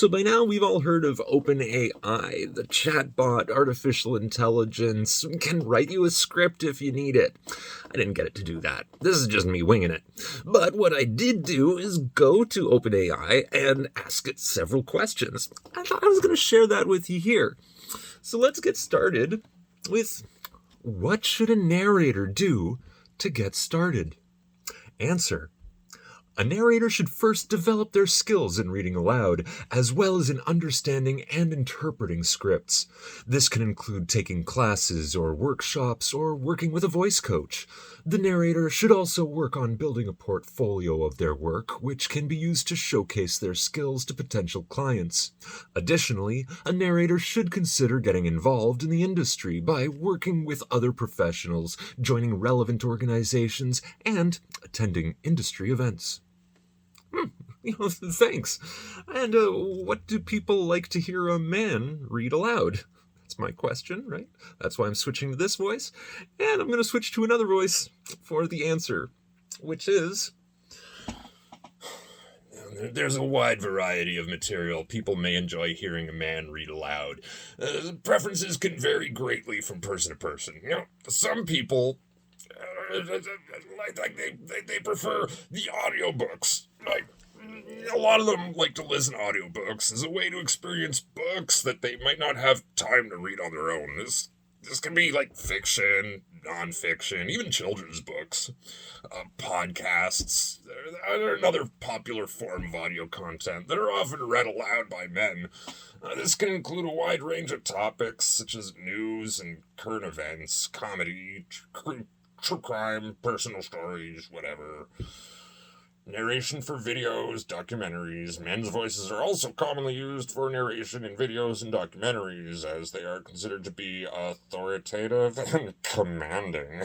So by now we've all heard of OpenAI, the chatbot, artificial intelligence, can write you a script if you need it. I didn't get it to do that. This is just me winging it. But what I did do is go to OpenAI and ask it several questions. I thought I was going to share that with you here. So let's get started with, what should a narrator do to get started? Answer: a narrator should first develop their skills in reading aloud, as well as in understanding and interpreting scripts. This can include taking classes or workshops or working with a voice coach. The narrator should also work on building a portfolio of their work, which can be used to showcase their skills to potential clients. Additionally, a narrator should consider getting involved in the industry by working with other professionals, joining relevant organizations, and attending industry events. Thanks. And what do people like to hear a man read aloud? That's my question, right? That's why I'm switching to this voice. And I'm going to switch to another voice for the answer, which is, there's a wide variety of material people may enjoy hearing a man read aloud. Preferences can vary greatly from person to person. Some people they prefer the audiobooks. A lot of them like to listen to audiobooks as a way to experience books that they might not have time to read on their own. This can be like fiction, nonfiction, even children's books, podcasts. They're another popular form of audio content that are often read aloud by men. This can include a wide range of topics such as news and current events, comedy, true crime, personal stories, whatever. Narration for videos, documentaries. Men's voices are also commonly used for narration in videos and documentaries, as they are considered to be authoritative and commanding.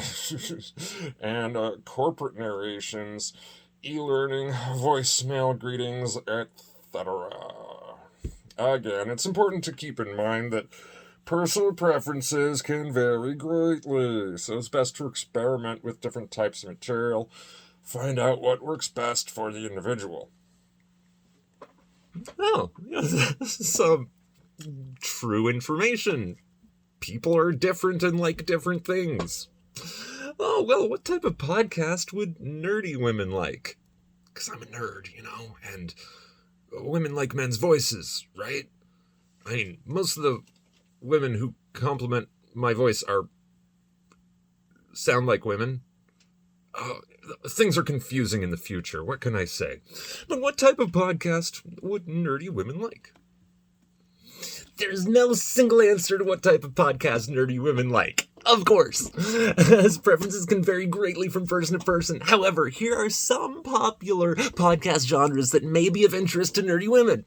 And corporate narrations, e-learning, voicemail greetings, etc. Again, it's important to keep in mind that personal preferences can vary greatly, so it's best to experiment with different types of material. Find out what works best for the individual. Oh, yeah, this is some true information. People are different and like different things. Oh, well, what type of podcast would nerdy women like? Because I'm a nerd, and women like men's voices, right? I mean, most of the women who compliment my voice sound like women. Things are confusing in the future. What can I say? But what type of podcast would nerdy women like? There's no single answer to what type of podcast nerdy women like. Of course, as preferences can vary greatly from person to person. However, here are some popular podcast genres that may be of interest to nerdy women.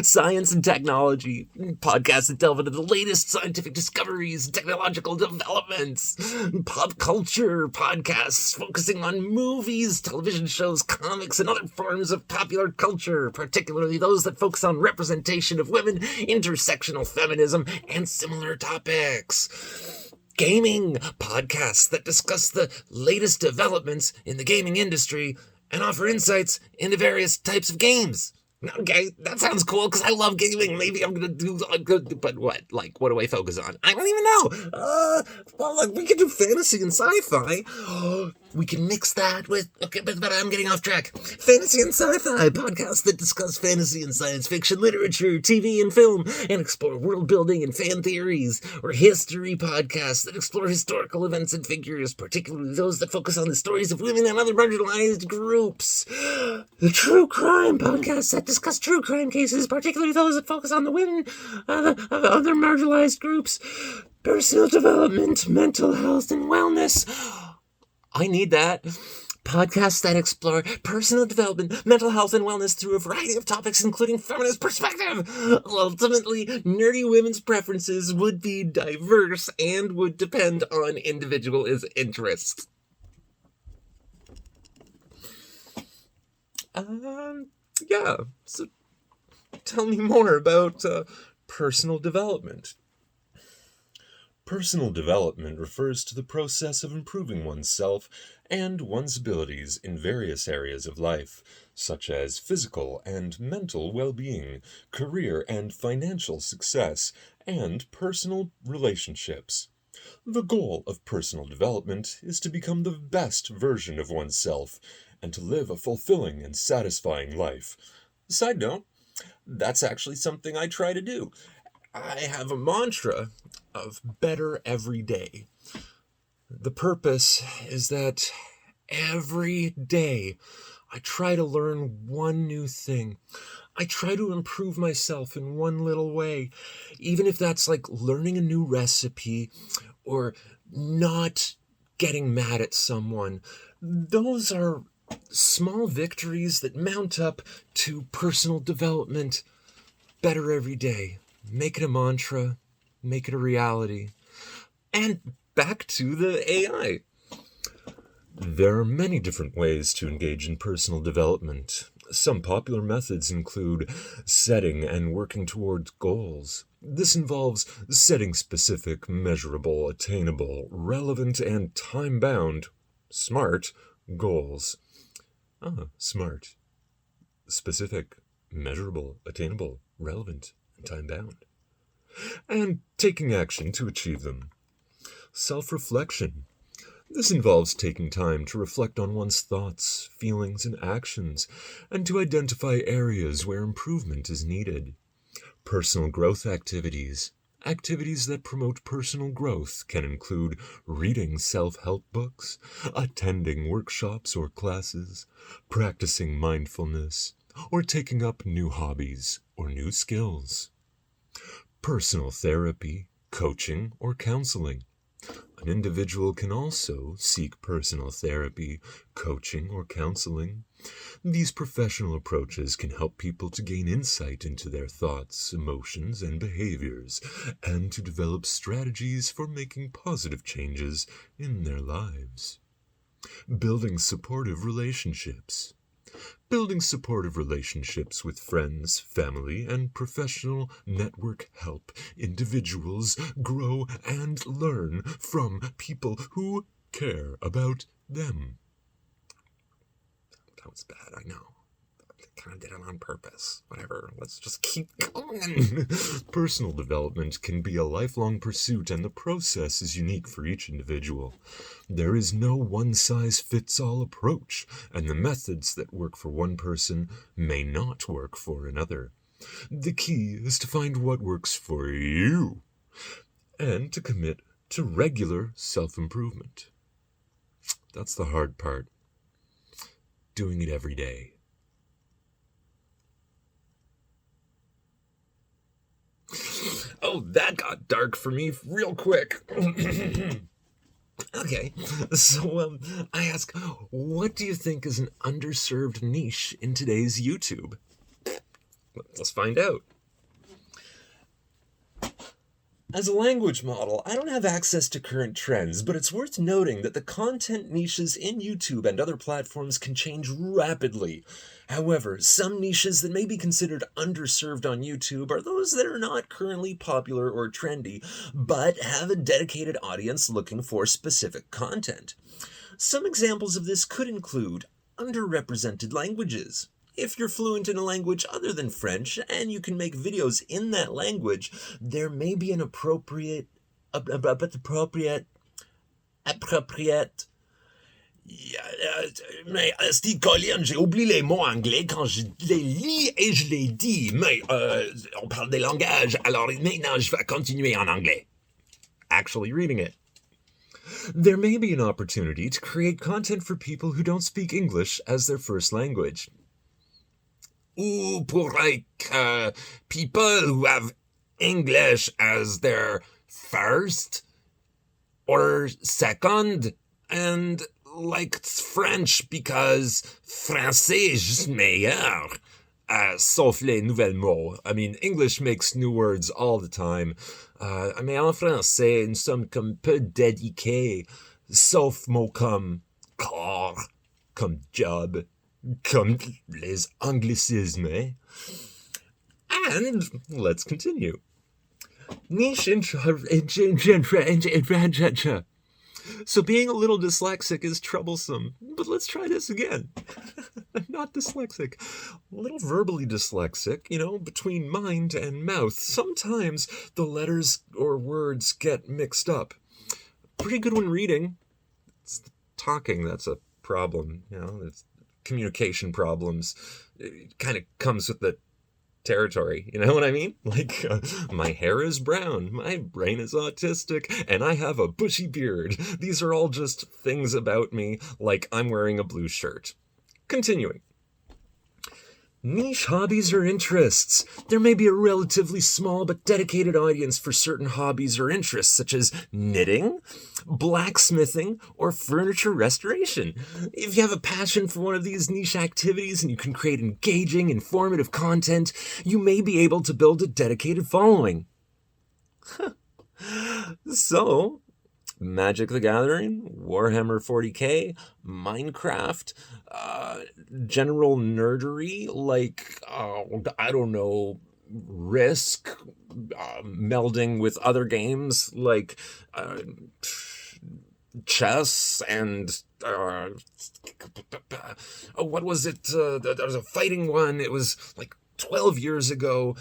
Science and technology, podcasts that delve into the latest scientific discoveries and technological developments. Pop culture podcasts focusing on movies, television shows, comics, and other forms of popular culture, particularly those that focus on representation of women, intersectional feminism, and similar topics. Gaming podcasts that discuss the latest developments in the gaming industry and offer insights into various types of games. Okay, that sounds cool because I love gaming. Maybe I'm going to do good, but what? Like, what do I focus on? I don't even know. We could do fantasy and sci-fi. We can mix that with, okay, but I'm getting off track. Fantasy and sci-fi podcasts that discuss fantasy and science fiction literature, TV and film, and explore world building and fan theories. Or history podcasts that explore historical events and figures, particularly those that focus on the stories of women and other marginalized groups. The true crime podcasts that discuss true crime cases, particularly those that focus on the women of other marginalized groups. Personal development, mental health, and wellness. I need that. Podcasts that explore personal development, mental health, and wellness through a variety of topics, including feminist perspective. Ultimately, nerdy women's preferences would be diverse and would depend on individual interests. Yeah, so tell me more about personal development. Personal development refers to the process of improving oneself and one's abilities in various areas of life, such as physical and mental well-being, career and financial success, and personal relationships. The goal of personal development is to become the best version of oneself and to live a fulfilling and satisfying life. Side note, that's actually something I try to do. I have a mantra of better every day. The purpose is that every day I try to learn one new thing. I try to improve myself in one little way, even if that's like learning a new recipe or not getting mad at someone. Those are small victories that mount up to personal development. Better every day. Make it a mantra. Make it a reality. And back to the AI. There are many different ways to engage in personal development. Some popular methods include setting and working towards goals. This involves setting specific, measurable, attainable, relevant, and time-bound, SMART, goals. SMART. Specific, measurable, attainable, relevant, and time-bound. And taking action to achieve them. Self-reflection. This involves taking time to reflect on one's thoughts, feelings, and actions, and to identify areas where improvement is needed. Personal growth activities. Activities that promote personal growth can include reading self-help books, attending workshops or classes, practicing mindfulness, or taking up new hobbies or new skills. Personal therapy, coaching, or counseling. An individual can also seek personal therapy, coaching, or counseling. These professional approaches can help people to gain insight into their thoughts, emotions, and behaviors, and to develop strategies for making positive changes in their lives. Building supportive relationships. Building supportive relationships with friends, family, and professional network help individuals grow and learn from people who care about them. That was bad, I know. I kind of did it on purpose. Whatever, let's just keep going. Personal development can be a lifelong pursuit, and the process is unique for each individual. There is no one-size-fits-all approach, and the methods that work for one person may not work for another. The key is to find what works for you, and to commit to regular self-improvement. That's the hard part. Doing it every day. Oh, that got dark for me real quick. Okay, so I ask, what do you think is an underserved niche in today's YouTube? Let's find out. As a language model, I don't have access to current trends, but it's worth noting that the content niches in YouTube and other platforms can change rapidly. However, some niches that may be considered underserved on YouTube are those that are not currently popular or trendy, but have a dedicated audience looking for specific content. Some examples of this could include underrepresented languages. If you're fluent in a language other than French and you can make videos in that language, there may be an appropriate. Mais, Steve Collian, j'ai oublié les mots anglais quand je les lis et je les dis. Mais on parle des langages, alors maintenant je vais continuer en anglais. Actually reading it. There may be an opportunity to create content for people who don't speak English as their first language. Ou pour people who have English as their first or second, and like French because français est juste meilleur. Sauf les nouvelles mots. I mean, English makes new words all the time. Mais en français, nous sommes comme peu dédiqués, sauf mots comme corps, comme job, comme les anglicismes. And let's continue. Niche So being a little dyslexic is troublesome, but let's try this again. I'm not dyslexic. A little verbally dyslexic, between mind and mouth. Sometimes the letters or words get mixed up. Pretty good when reading. It's talking that's a problem, it's communication problems. It kind of comes with the territory, you know what I mean? Like, my hair is brown, my brain is autistic, and I have a bushy beard. These are all just things about me, like I'm wearing a blue shirt. Continuing. Niche hobbies or interests. There may be a relatively small but dedicated audience for certain hobbies or interests, such as knitting, blacksmithing, or furniture restoration. If you have a passion for one of these niche activities and you can create engaging, informative content, you may be able to build a dedicated following. So, Magic the Gathering, Warhammer 40k, Minecraft, general nerdery like, I don't know, Risk, melding with other games like chess and what was it? There was a fighting one. It was like 12 years ago.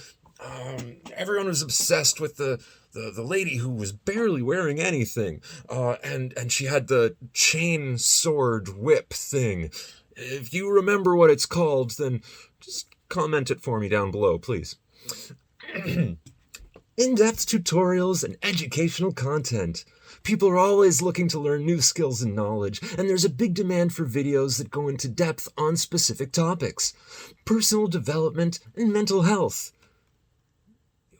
Everyone was obsessed with the lady who was barely wearing anything, and she had the chain sword whip thing. If you remember what it's called, then just comment it for me down below, please. In-depth tutorials and educational content. People are always looking to learn new skills and knowledge, and there's a big demand for videos that go into depth on specific topics. Personal development and mental health.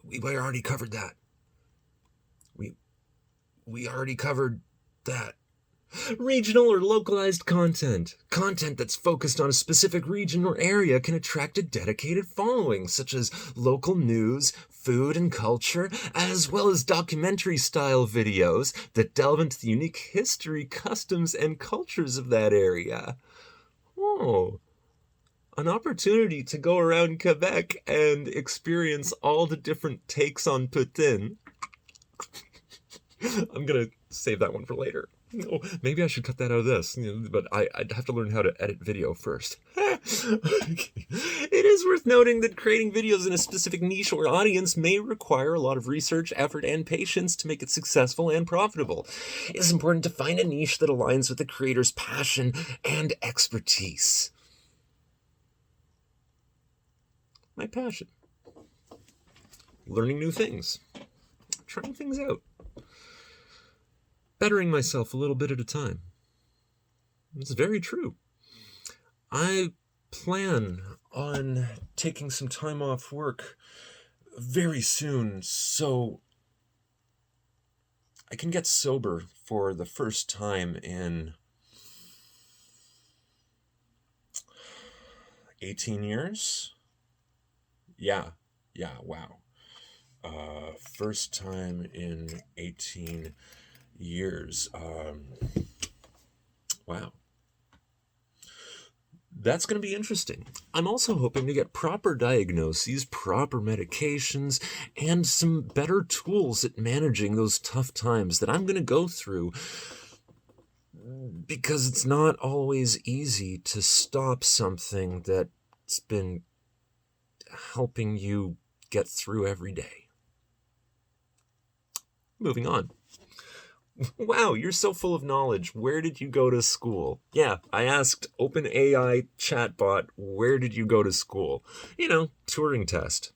We already covered that. We already covered that. Regional or localized content. Content that's focused on a specific region or area can attract a dedicated following, such as local news, food and culture, as well as documentary-style videos that delve into the unique history, customs, and cultures of that area. Oh, an opportunity to go around Quebec and experience all the different takes on Putin. I'm going to save that one for later. Oh, maybe I should cut that out of this, but I'd have to learn how to edit video first. Okay. It is worth noting that creating videos in a specific niche or audience may require a lot of research, effort, and patience to make it successful and profitable. It is important to find a niche that aligns with the creator's passion and expertise. My passion. Learning new things. Trying things out. Bettering myself a little bit at a time. It's very true. I plan on taking some time off work very soon so I can get sober for the first time in 18 years. Yeah, wow. First time in 18 years. Wow. That's going to be interesting. I'm also hoping to get proper diagnoses, proper medications, and some better tools at managing those tough times that I'm going to go through, because it's not always easy to stop something that's been helping you get through every day. Moving on. Wow, you're so full of knowledge. Where did you go to school? Yeah, I asked OpenAI chatbot, where did you go to school? Turing Test.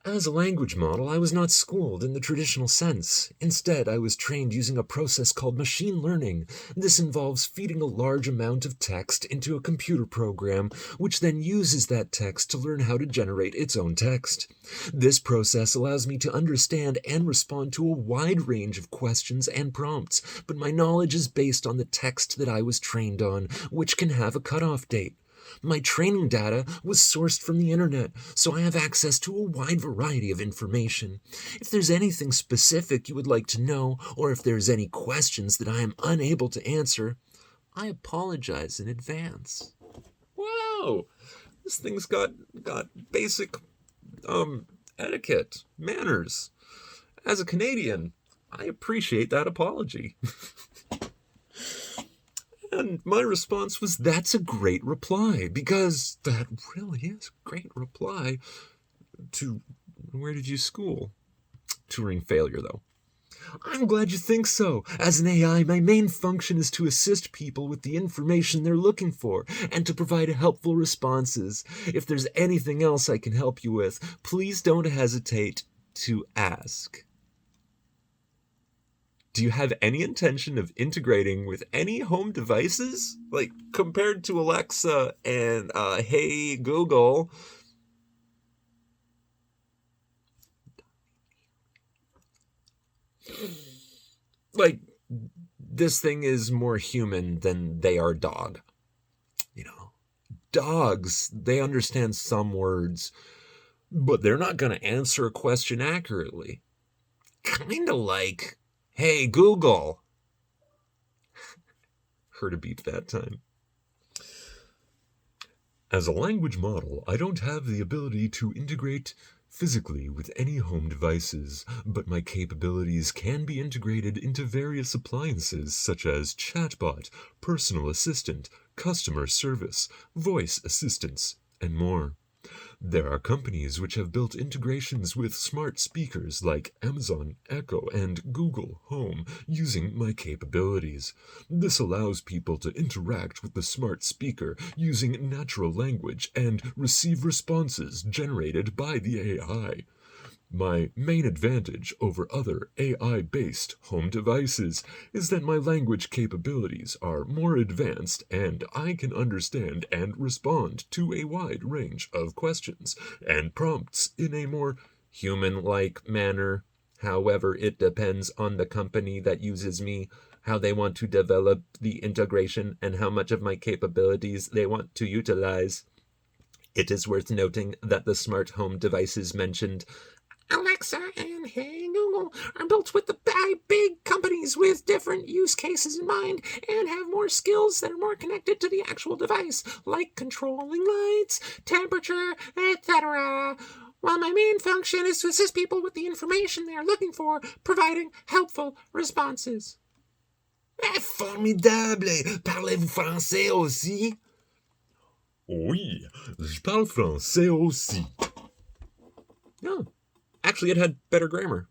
As a language model, I was not schooled in the traditional sense. Instead, I was trained using a process called machine learning. This involves feeding a large amount of text into a computer program, which then uses that text to learn how to generate its own text. This process allows me to understand and respond to a wide range of questions and prompts, but my knowledge is based on the text that I was trained on, which can have a cutoff date. My training data was sourced from the internet, so I have access to a wide variety of information. If there's anything specific you would like to know, or if there's any questions that I am unable to answer, I apologize in advance. Whoa! This thing's got basic etiquette, manners. As a Canadian, I appreciate that apology. And my response was, that's a great reply, because that really is a great reply to where did you school? Turing failure, though. I'm glad you think so. As an AI, my main function is to assist people with the information they're looking for and to provide helpful responses. If there's anything else I can help you with, please don't hesitate to ask. Do you have any intention of integrating with any home devices? Like, compared to Alexa and Hey Google. Like, this thing is more human than they are dog. You know, dogs, they understand some words, but they're not going to answer a question accurately. Kind of like, hey, Google. Heard a beep that time. As a language model, I don't have the ability to integrate physically with any home devices, but my capabilities can be integrated into various appliances such as chatbot, personal assistant, customer service, voice assistants, and more. There are companies which have built integrations with smart speakers like Amazon Echo and Google Home using my capabilities. This allows people to interact with the smart speaker using natural language and receive responses generated by the AI. My main advantage over other AI-based home devices is that my language capabilities are more advanced and I can understand and respond to a wide range of questions and prompts in a more human-like manner. However, it depends on the company that uses me, how they want to develop the integration, and how much of my capabilities they want to utilize. It is worth noting that the smart home devices mentioned, Alexa and Hey Google, are built with the big companies with different use cases in mind and have more skills that are more connected to the actual device, like controlling lights, temperature, etc. While my main function is to assist people with the information they are looking for, providing helpful responses. Formidable! Parlez-vous français aussi? Oui, je parle français aussi. No. Actually, it had better grammar.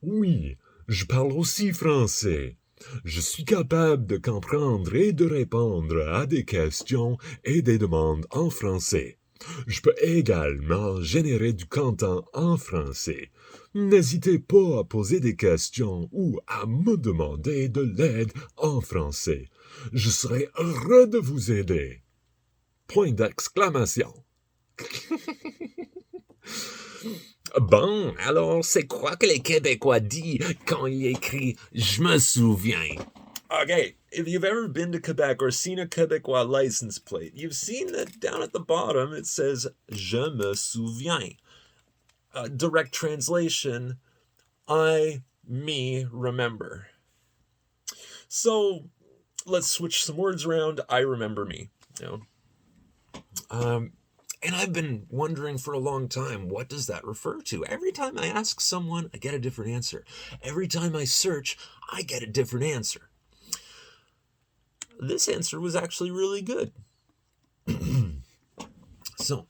Oui, je parle aussi français. Je suis capable de comprendre et de répondre à des questions et des demandes en français. Je peux également générer du contenu en français. N'hésitez pas à poser des questions ou à me demander de l'aide en français. Je serai heureux de vous aider. Point d'exclamation. Bon, alors c'est quoi que les Québécois disent quand ils écrivent « Je me souviens ». Okay, if you've ever been to Quebec or seen a Québécois license plate, you've seen that down at the bottom it says « Je me souviens ». Direct translation, me, remember. So, let's switch some words around. I remember me, you know. And I've been wondering for a long time, what does that refer to? Every time I ask someone, I get a different answer. Every time I search, I get a different answer. This answer was actually really good. So,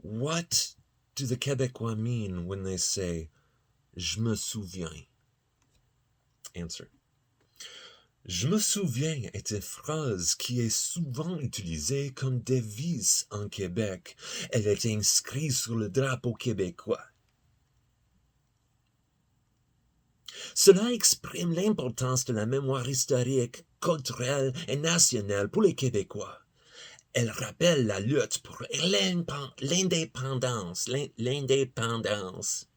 what do the Québécois mean when they say, je me souviens? Answer. Je me souviens est une phrase qui est souvent utilisée comme devise en Québec. Elle est inscrite sur le drapeau québécois. Cela exprime l'importance de la mémoire historique, culturelle et nationale pour les Québécois. Elle rappelle la lutte pour l'indépendance. L'indépendance.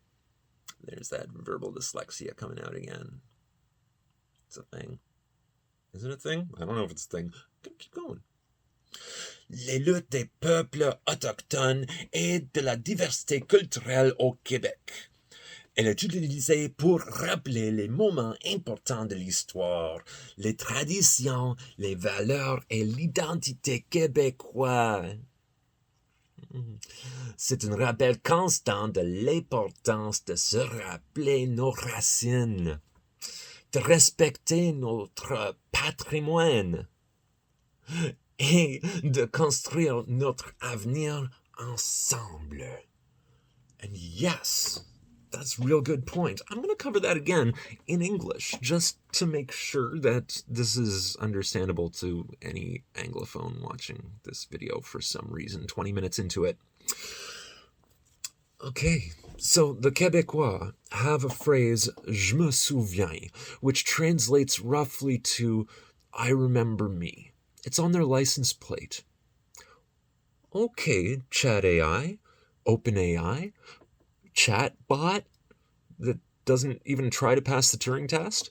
There's that verbal dyslexia coming out again. It's a thing. Is it a thing? I don't know if it's a thing. Keep going. Les luttes des peuples autochtones et de la diversité culturelle au Québec. Elle est utilisée pour rappeler les moments importants de l'histoire, les traditions, les valeurs et l'identité québécoise. C'est un rappel constant de l'importance de se rappeler nos racines, de respecter notre patrimoine et de construire notre avenir ensemble. And yes, that's a real good point. I'm going to cover that again in English, just to make sure that this is understandable to any Anglophone watching this video for some reason, 20 minutes into it. Okay, so the Québécois have a phrase, je me souviens, which translates roughly to, I remember me. It's on their license plate. Okay, Chat AI, OpenAI, chatbot that doesn't even try to pass the Turing Test?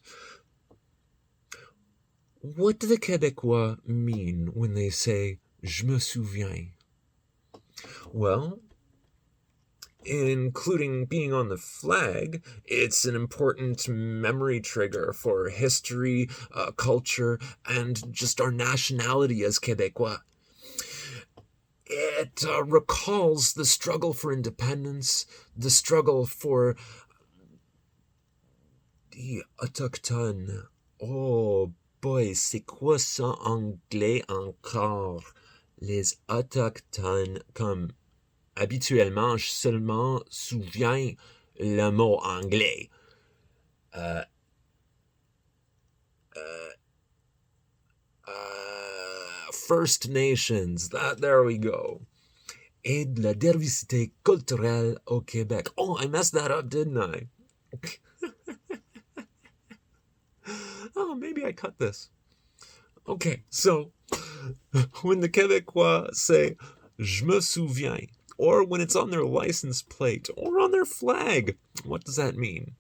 What do the Québécois mean when they say, je me souviens? Well, including being on the flag, it's an important memory trigger for history, culture, and just our nationality as Québécois. It recalls the struggle for independence, the struggle for the autochtones. Oh boy, c'est quoi ça anglais encore? Les autochtones, comme habituellement, je seulement souviens le mot anglais. First Nations, there we go. Et de la diversité culturelle au Québec. Oh, I messed that up, didn't I? Oh, maybe I cut this. Okay, so when the Québécois say, je me souviens, or when it's on their license plate, or on their flag, what does that mean?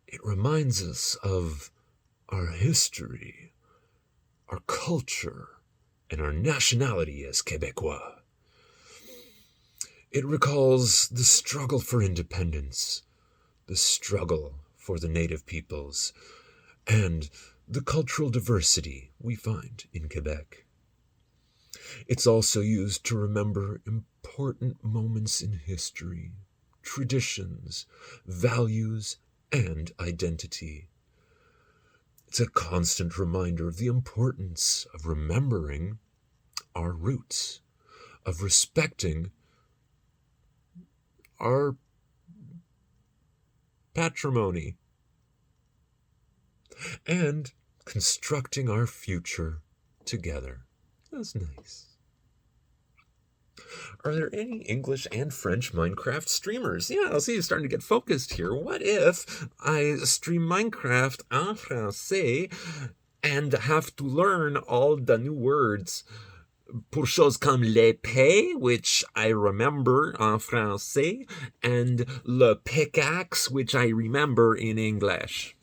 It reminds us of our history, our culture, and our nationality as Québécois. It recalls the struggle for independence, the struggle for the native peoples, and the cultural diversity we find in Quebec. It's also used to remember important moments in history, traditions, values, and identity. It's a constant reminder of the importance of remembering our roots, of respecting our patrimony, and constructing our future together. That's nice. Are there any English and French Minecraft streamers? Yeah, I'll see you starting to get focused here. What if I stream Minecraft en français and have to learn all the new words pour choses comme l'épée, which I remember en français, and le pickaxe, which I remember in English?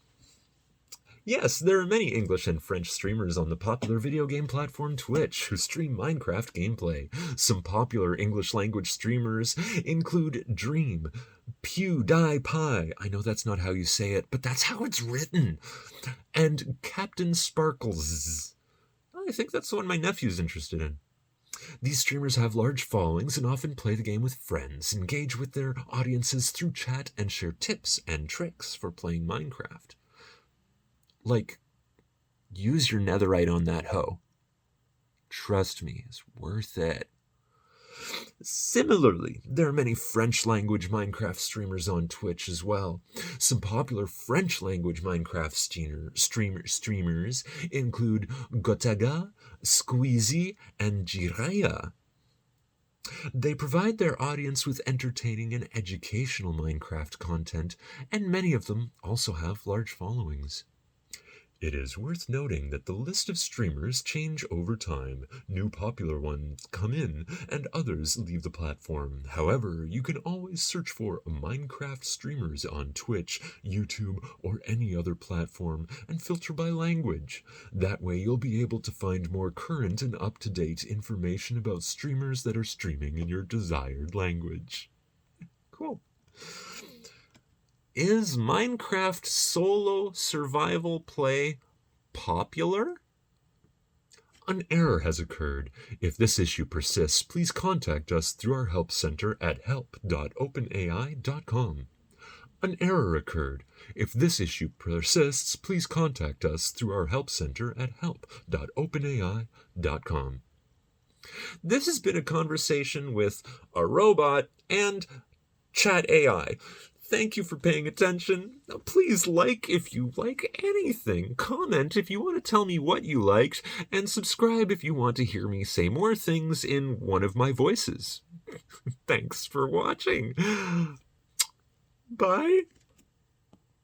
Yes, there are many English and French streamers on the popular video game platform Twitch who stream Minecraft gameplay. Some popular English language streamers include Dream, PewDiePie, I know that's not how you say it, but that's how it's written, and Captain Sparkles. I think that's the one my nephew's interested in. These streamers have large followings and often play the game with friends, engage with their audiences through chat, and share tips and tricks for playing Minecraft. Like, use your netherite on that hoe. Trust me, it's worth it. Similarly, there are many French-language Minecraft streamers on Twitch as well. Some popular French-language Minecraft streamers include Gotaga, Squeezy, and Jiraya. They provide their audience with entertaining and educational Minecraft content, and many of them also have large followings. It is worth noting that the list of streamers change over time. New popular ones come in, and others leave the platform. However, you can always search for Minecraft streamers on Twitch, YouTube, or any other platform, and filter by language. That way you'll be able to find more current and up-to-date information about streamers that are streaming in your desired language. Cool. Is Minecraft solo survival play popular? An error has occurred. If this issue persists, please contact us through our help center at help.openai.com. An error occurred. If this issue persists, please contact us through our help center at help.openai.com. This has been a conversation with a robot and Chat AI. Thank you for paying attention. Please like if you like anything, comment if you want to tell me what you liked, and subscribe if you want to hear me say more things in one of my voices. Thanks for watching. Bye.